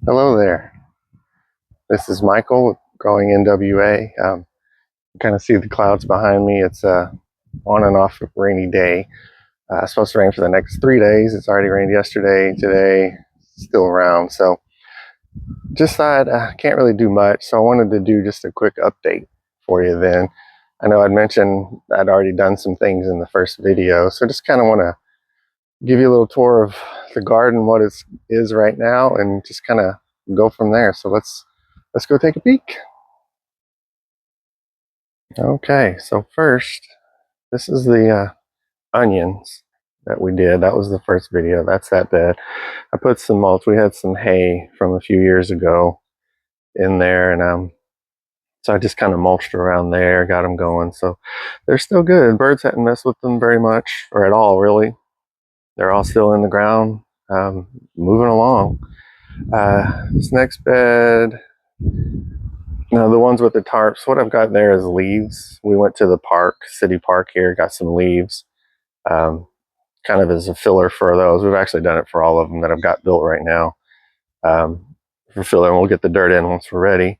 Hello there. This is Michael with Growing NWA. You kind of see the clouds behind me. It's on and off rainy day. It's supposed to rain for the next 3 days. It's already rained yesterday, today, still around. So just thought I can't really do much. So I wanted to do just a quick update for you then. I know I'd mentioned I'd already done some things in the first video. So just kind of want to give you a little tour of the garden, what it is right now, and just kind of go from there. So let's go take a peek. Okay, so first, this is the onions that we did. That was the first video. That's that bed. I put some mulch. We had some hay from a few years ago in there, and so I just kind of mulched around there, got them going. So they're still good. Birds hadn't messed with them very much, or at all, really. They're all still in the ground, moving along. This next bed, now the ones with the tarps, what I've got there is leaves. We went to the park, city park here, got some leaves. Kind of as a filler for those. We've actually done it for all of them that I've got built right now. For filler, and we'll get the dirt in once we're ready.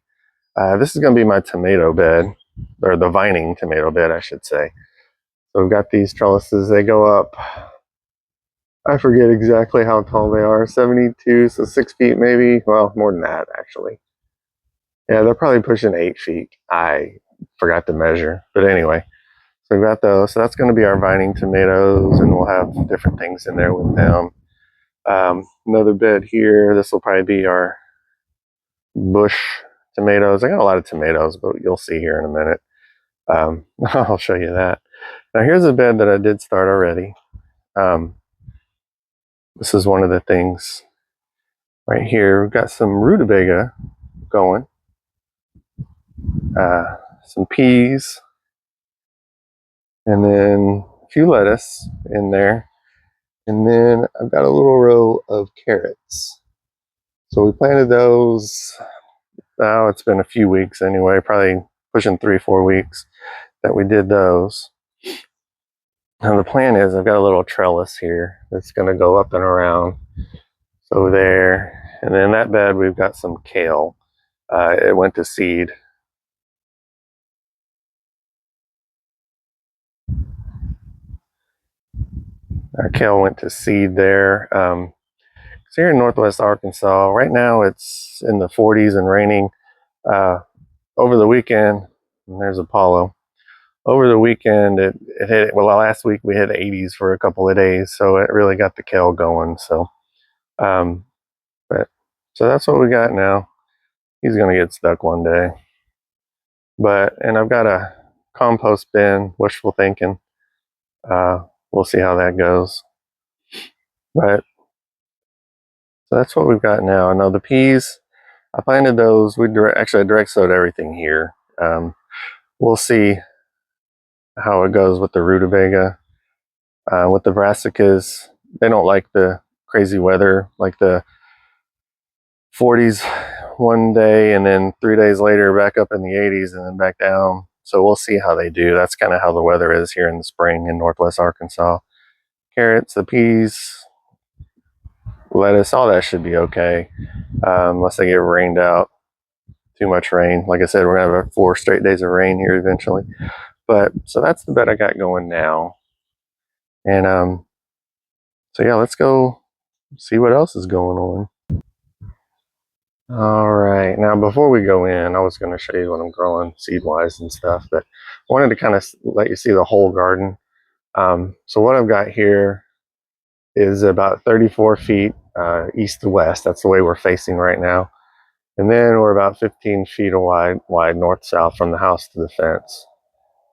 This is going to be my tomato bed, or the vining tomato bed, I should say. So we've got these trellises. They go up, I forget exactly how tall they are, 72, so 6 feet maybe. Well, more than that, actually. Yeah, they're probably pushing 8 feet. I forgot to measure. But anyway, so we've got those. So that's going to be our vining tomatoes, and we'll have different things in there with them. Another bed here. This will probably be our bush tomatoes. I got a lot of tomatoes, but you'll see here in a minute. I'll show you that. Now here's a bed that I did start already. This is one of the things right here. We've got some rutabaga going, some peas, and then a few lettuce in there. And then I've got a little row of carrots. So we planted those, now it's been a few weeks anyway, probably pushing 3-4 weeks that we did those. And the plan is I've got a little trellis here that's going to go up and around. So there, and then that bed we've got some kale. It went to seed. Our kale went to seed there. So here in Northwest Arkansas, right now it's in the 40s and raining. Over the weekend, and there's Apollo. Over the weekend, it hit, well, last week we hit 80s for a couple of days, so it really got the kale going. So, so that's what we got now. He's gonna get stuck one day. And I've got a compost bin, wishful thinking. We'll see how that goes. But so that's what we've got now. Now the peas, I planted those. I direct sowed everything here. We'll see how it goes with the rutabaga. With the brassicas, they don't like the crazy weather, like the 40s one day and then 3 days later back up in the 80s and then back down. So we'll see how they do. That's kind of how the weather is here in the spring in Northwest Arkansas. Carrots, the peas, lettuce, all that should be okay, unless they get rained out. Too much rain. Like I said, we're gonna have 4 straight days of rain here eventually. But so that's the bed I got going now. And so yeah, let's go see what else is going on. All right, now before we go in, I was going to show you what I'm growing seed-wise and stuff, but I wanted to kind of let you see the whole garden. So what I've got here is about 34 feet east to west. That's the way we're facing right now. And then we're about 15 feet wide north-south from the house to the fence.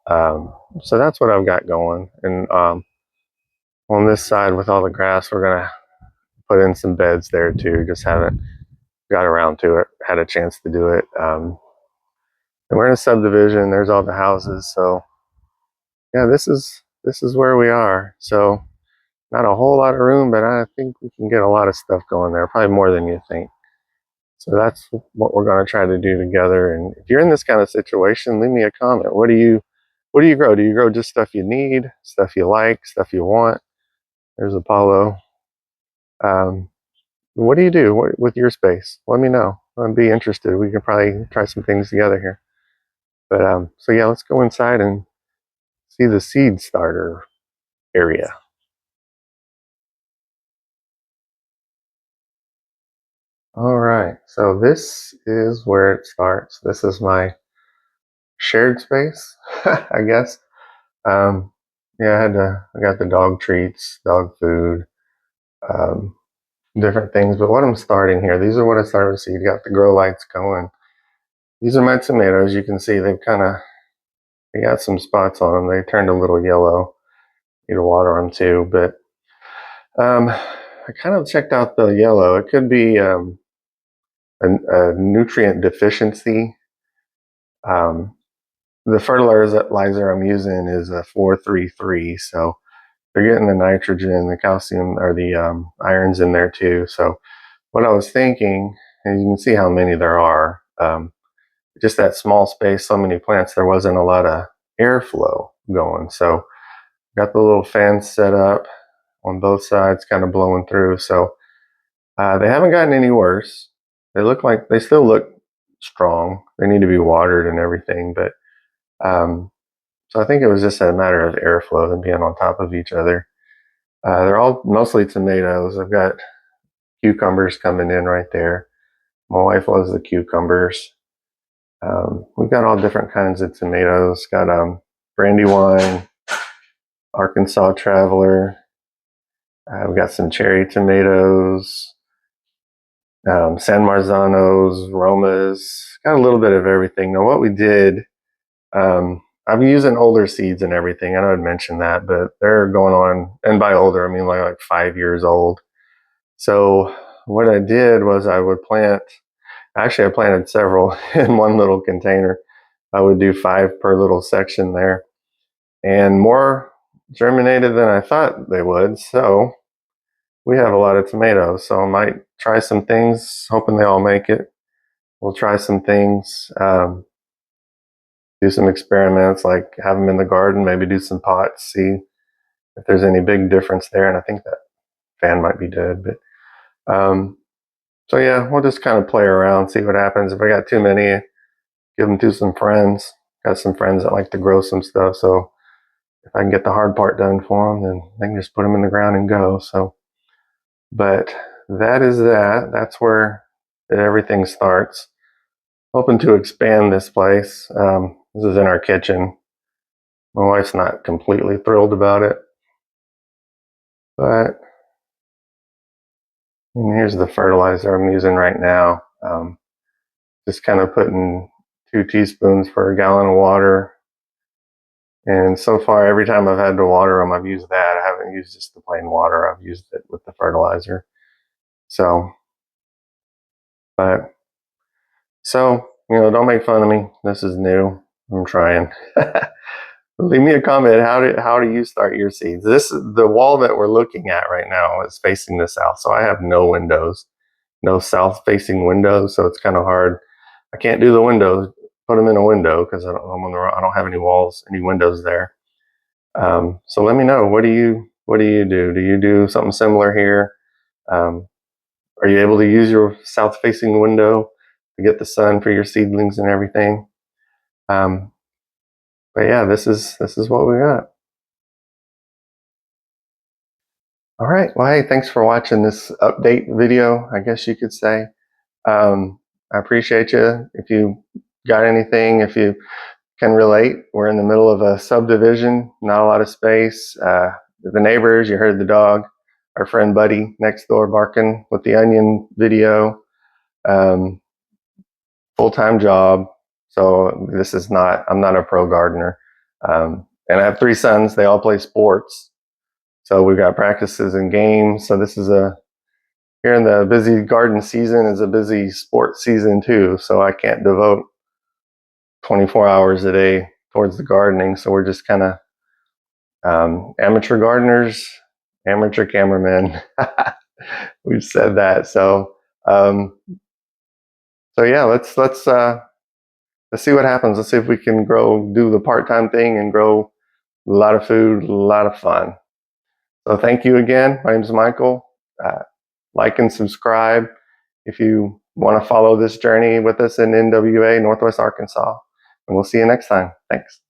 So that's what I've got going. And on this side with all the grass, we're going to put in some beds there too. Just haven't got around to it, had a chance to do it. And we're in a subdivision. There's all the houses. So yeah, this is where we are. So not a whole lot of room, but I think we can get a lot of stuff going there, probably more than you think. So that's what we're going to try to do together. And if you're in this kind of situation, leave me a comment. What do you grow? Do you grow just stuff you need, stuff you like, stuff you want? There's Apollo. what do you do with your space? Let me know. I'd be interested. We can probably try some things together here. But so yeah, let's go inside and see the seed starter area. All right, so this is where it starts. This is my shared space, I guess. Um, yeah, I got the dog treats, dog food, um, different things. But what I'm starting here, these are what I started to see. You got the grow lights going. These are my tomatoes. You can see they got some spots on them. They turned a little yellow. Need to water them too. But I kind of checked out the yellow. It could be a nutrient deficiency. Um, the fertilizer I'm using is a 433, so they're getting the nitrogen, the calcium, or the irons in there too. So what I was thinking, and you can see how many there are, just that small space, so many plants, there wasn't a lot of airflow going. So got the little fans set up on both sides, kind of blowing through. So they haven't gotten any worse. They still look strong. They need to be watered and everything, but so I think it was just a matter of airflow, them being on top of each other. They're all mostly tomatoes. I've got cucumbers coming in right there. My wife loves the cucumbers. We've got all different kinds of tomatoes. Got Brandywine, Arkansas Traveler. We've got some cherry tomatoes, San Marzanos, Romas. Got a little bit of everything. Now, what we did, I'm using older seeds and everything. I know I'd mentioned that, but they're going on, and by older, I mean like 5 years old. So what I did was I would plant, actually I planted several in one little container. I would do 5 per little section there, and more germinated than I thought they would. So we have a lot of tomatoes. So I might try some things, hoping they all make it. We'll try some things, do some experiments, like have them in the garden, maybe do some pots, see if there's any big difference there. And I think that fan might be dead, but so yeah, we'll just kind of play around, see what happens. If I got too many, give them to some friends. Got some friends that like to grow some stuff, so if I can get the hard part done for them, then they can just put them in the ground and go. So, but that is that. That's where everything starts. Hoping to expand this place. This is in our kitchen. My wife's not completely thrilled about it, but here's the fertilizer I'm using right now. Just kind of putting 2 teaspoons for a gallon of water. And so far, every time I've had to water them, I've used that. I haven't used just the plain water. I've used it with the fertilizer. So, but, so, don't make fun of me. This is new. I'm trying. Leave me a comment. How do you start your seeds? The wall that we're looking at right now is facing the south. So I have no windows, no south facing windows. So it's kind of hard. I can't do the windows, put them in a window because I don't have any walls, any windows there. So let me know. What do you do? Do you do something similar here? Are you able to use your south facing window to get the sun for your seedlings and everything? But yeah, this is what we got. All right. Well, hey, thanks for watching this update video, I guess you could say. I appreciate you. If you got anything, if you can relate, we're in the middle of a subdivision, not a lot of space. The neighbors, you heard the dog, our friend Buddy next door barking with the onion video. Full-time job. So I'm not a pro gardener. And I have 3 sons. They all play sports. So we've got practices and games. So here in the busy garden season is a busy sports season too. So I can't devote 24 hours a day towards the gardening. So we're just kind of amateur gardeners, amateur cameramen. We've said that. So yeah, let's see what happens. Let's see if we can do the part-time thing and grow a lot of food, a lot of fun. So thank you again. My name is Michael. like and subscribe if you want to follow this journey with us in NWA, Northwest Arkansas. And we'll see you next time. Thanks.